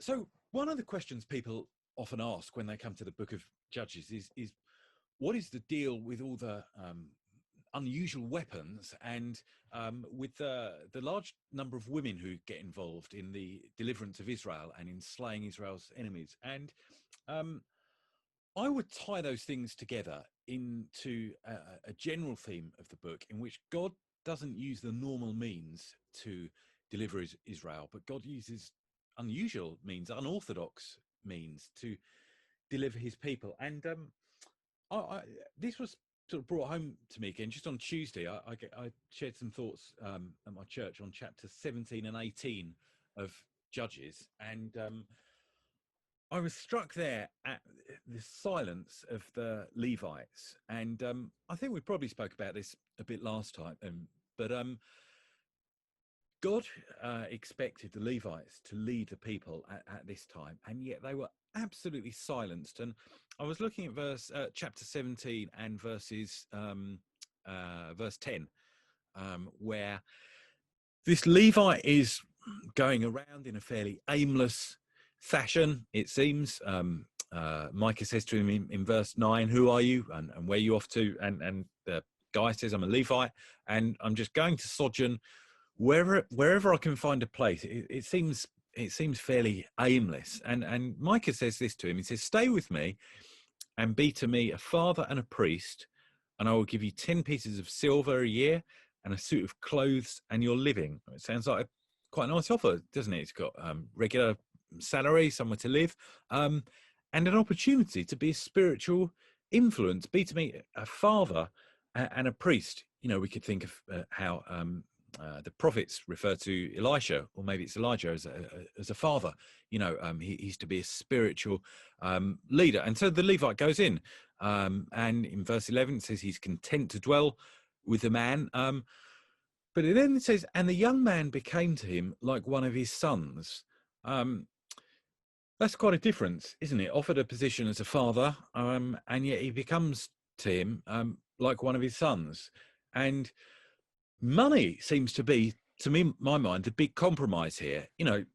So one of the questions people often ask when they come to the Book of Judges is what is the deal with all the unusual weapons and with the large number of women who get involved in the deliverance of Israel and in slaying Israel's enemies? And um, I would tie those things together into a general theme of the book in which God doesn't use the normal means to deliver Israel, but God uses unusual means, unorthodox means to deliver his people. And this was sort of brought home to me again just on Tuesday. I shared some thoughts at my church on chapter 17 and 18 of Judges, and I was struck there at the silence of the Levites. And I think we probably spoke about this a bit last time, but God expected the Levites to lead the people at this time, and yet they were absolutely silenced. And I was looking at chapter 17 and verse 10, where this Levite is going around in a fairly aimless fashion, it seems. Micah says to him in verse 9, "Who are you, and where are you off to?" And the guy says, "I'm a Levite, and I'm just going to sojourn wherever I can find a place." It seems fairly aimless. And Micah says this to him. He says, "Stay with me and be to me a father and a priest, and I will give you 10 pieces of silver a year and a suit of clothes and your living." It sounds like quite a nice offer, doesn't it? It's got regular salary, somewhere to live, and an opportunity to be a spiritual influence. Be to me a father and a priest. You know, we could think of how the prophets refer to Elisha, or maybe it's Elijah, as a father. You know, he's to be a spiritual leader. And so the Levite goes in, and in verse 11 it says he's content to dwell with the man. But then it says, "And the young man became to him like one of his sons." That's quite a difference, isn't it? Offered a position as a father, and yet he becomes to him like one of his sons. And money seems to be, to me, my mind, the big compromise here. You know,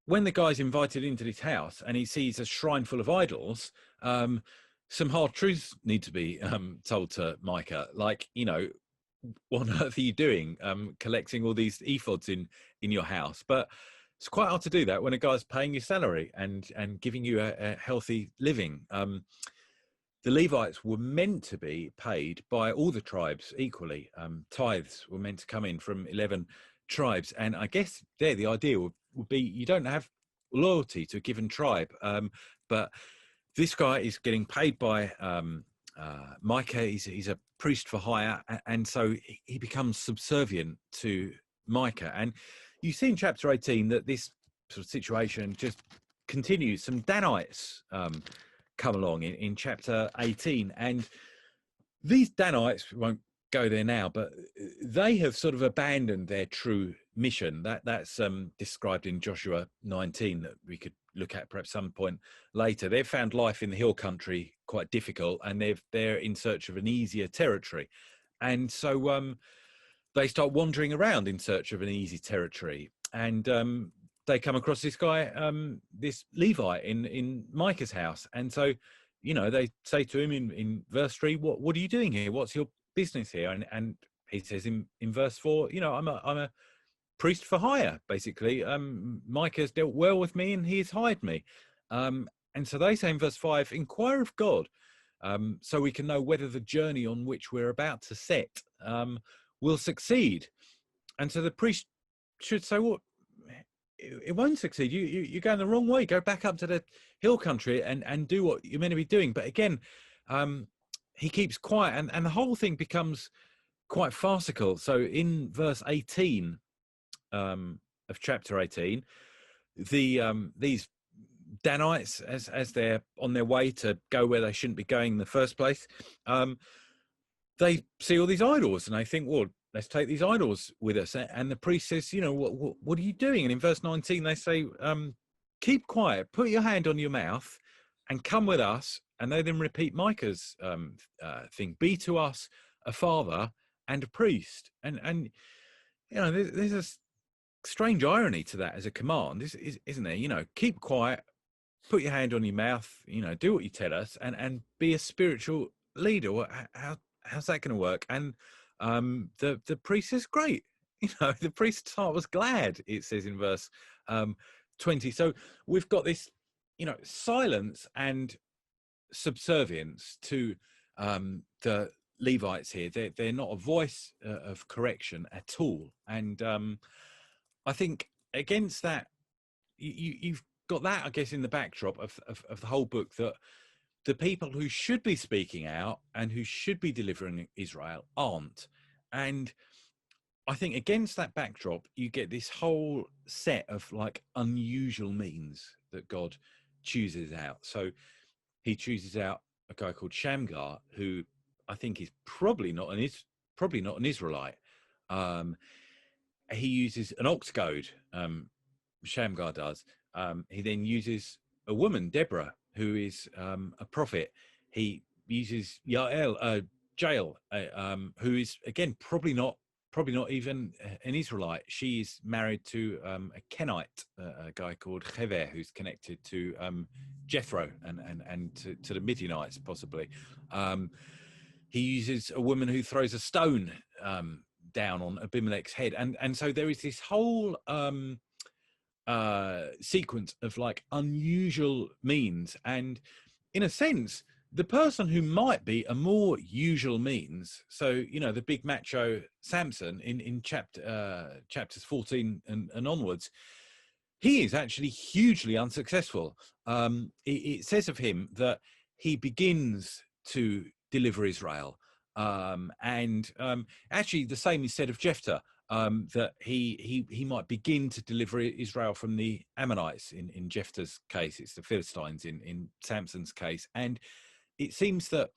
when the guy's invited into this house and he sees a shrine full of idols, some hard truths need to be told to Micah. Like, you know, what on earth are you doing collecting all these ephods in your house? But it's quite hard to do that when a guy's paying your salary and giving you a healthy living. The Levites were meant to be paid by all the tribes equally. Tithes were meant to come in from 11 tribes. And I guess there the idea would be you don't have loyalty to a given tribe. But this guy is getting paid by Micah. He's a priest for hire. And so he becomes subservient to Micah. And you see in chapter 18 that this sort of situation just continues. Some Danites come along in chapter 18, and these Danites, we won't go there now, but they have sort of abandoned their true mission. That's described in Joshua 19, that we could look at perhaps some point later. They've found life in the hill country quite difficult, and they're in search of an easier territory, and so they start wandering around in search of an easy territory, and they come across this guy, this Levite in Micah's house. And so, you know, they say to him in verse 3, what are you doing here? What's your business here? And he says in verse 4, you know, I'm a priest for hire, basically. Micah's dealt well with me and he has hired me. And so they say in verse 5, "Inquire of God, so we can know whether the journey on which we're about to set will succeed." And so the priest should say, "Well, it won't succeed. You're going the wrong way. Go back up to the hill country and do what you're meant to be doing." But again, he keeps quiet, and the whole thing becomes quite farcical. So in verse 18 of chapter 18, these Danites, as they're on their way to go where they shouldn't be going in the first place, they see all these idols and they think, well, let's take these idols with us. And the priest says, you know, what are you doing? And in verse 19, they say, keep quiet, put your hand on your mouth and come with us. And they then repeat Micah's thing, be to us a father and a priest. And you know, there's strange irony to that as a command, isn't there? You know, keep quiet, put your hand on your mouth, you know, do what you tell us, and be a spiritual leader. How's that going to work? And the priest says, great. You know, the priest's heart was glad, it says in verse 20. So we've got this, you know, silence and subservience to the Levites here. They're not a voice of correction at all. And I think against that, you've got that, I guess, in the backdrop of the whole book, that the people who should be speaking out and who should be delivering Israel aren't. And I think against that backdrop, you get this whole set of like unusual means that God chooses out. So he chooses out a guy called Shamgar, who I think is probably not an Israelite. He uses an ox goad. Shamgar does. He then uses a woman, Deborah, who is a prophet. He uses Jael, who is again probably not even an Israelite. She is married to a Kenite, a guy called Hever, who's connected to Jethro and to the Midianites possibly. He uses a woman who throws a stone down on Abimelech's head, and so there is this whole sequence of like unusual means. And in a sense, the person who might be a more usual means, so you know, the big macho Samson in chapters 14 and onwards, he is actually hugely unsuccessful. It says of him that he begins to deliver Israel, and actually the same is said of Jephthah, that he might begin to deliver Israel from the Ammonites. In Jephthah's case, it's the Philistines. In Samson's case, and it seems that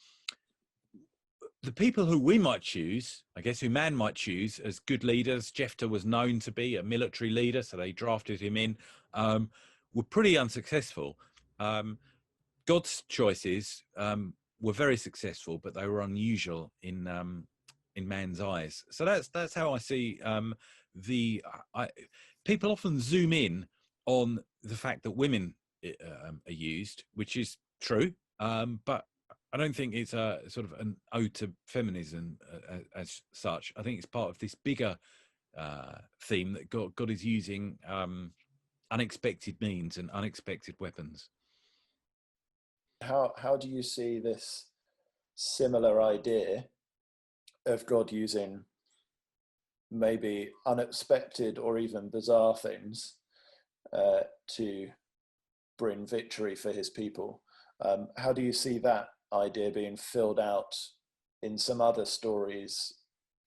the people who we might choose, I guess, who man might choose as good leaders, Jephthah was known to be a military leader, so they drafted him in, were pretty unsuccessful. God's choices were very successful, but they were unusual in man's eyes. So that's how I see people often zoom in on the fact that women are used, which is true, but I don't think it's a sort of an ode to feminism as such. I think it's part of this bigger theme that God is using unexpected means and unexpected weapons. How do you see this similar idea of God using maybe unexpected or even bizarre things to bring victory for his people? How do you see that idea being filled out in some other stories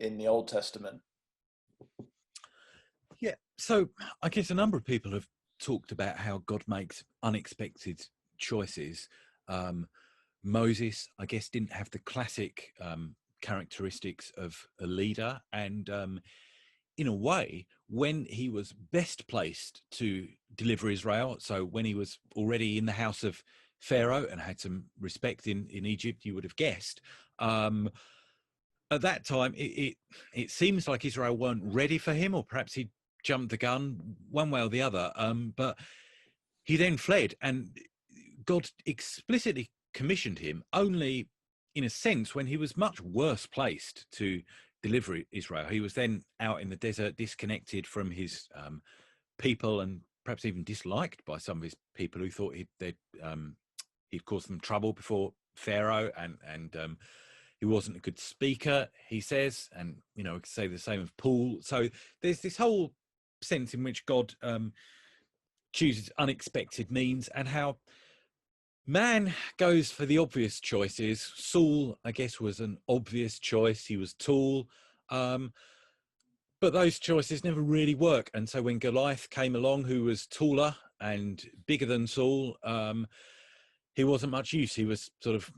in the Old Testament? Yeah, so I guess a number of people have talked about how God makes unexpected choices. Moses, I guess, didn't have the classic characteristics of a leader, and in a way, when he was best placed to deliver Israel, so when he was already in the house of Pharaoh and had some respect in Egypt, you would have guessed, at that time it seems like Israel weren't ready for him, or perhaps he jumped the gun, one way or the other, but he then fled, and God explicitly commissioned him only in a sense when he was much worse placed to deliver Israel. He was then out in the desert, disconnected from his people, and perhaps even disliked by some of his people who thought he'd caused them trouble before Pharaoh, and he wasn't a good speaker, he says, and you know, we could say the same of Paul. So there's this whole sense in which God chooses unexpected means, and how man goes for the obvious choices. Saul, I guess, was an obvious choice. He was tall, but those choices never really work. And so when Goliath came along, who was taller and bigger than Saul, he wasn't much use. He was sort of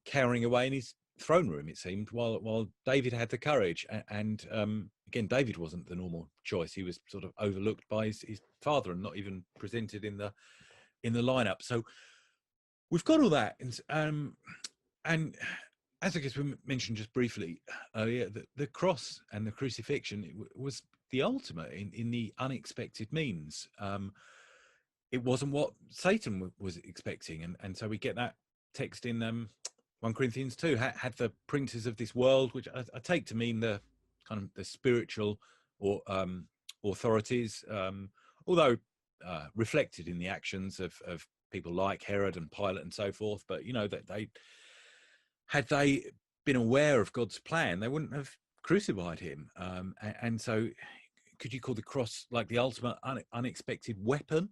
cowering away in his throne room, it seemed, while David had the courage. And again, David wasn't the normal choice. He was sort of overlooked by his father and not even presented in the lineup. So we've got all that, and as I guess we mentioned just briefly, the cross and the crucifixion was the ultimate in the unexpected means. It wasn't what Satan was expecting, and so we get that text in 1 Corinthians 2. Had the princes of this world, which I take to mean the kind of the spiritual or authorities, although reflected in the actions of people like Herod and Pilate and so forth. But that had they been aware of God's plan, they wouldn't have crucified him. And so, could you call the cross like the ultimate unexpected weapon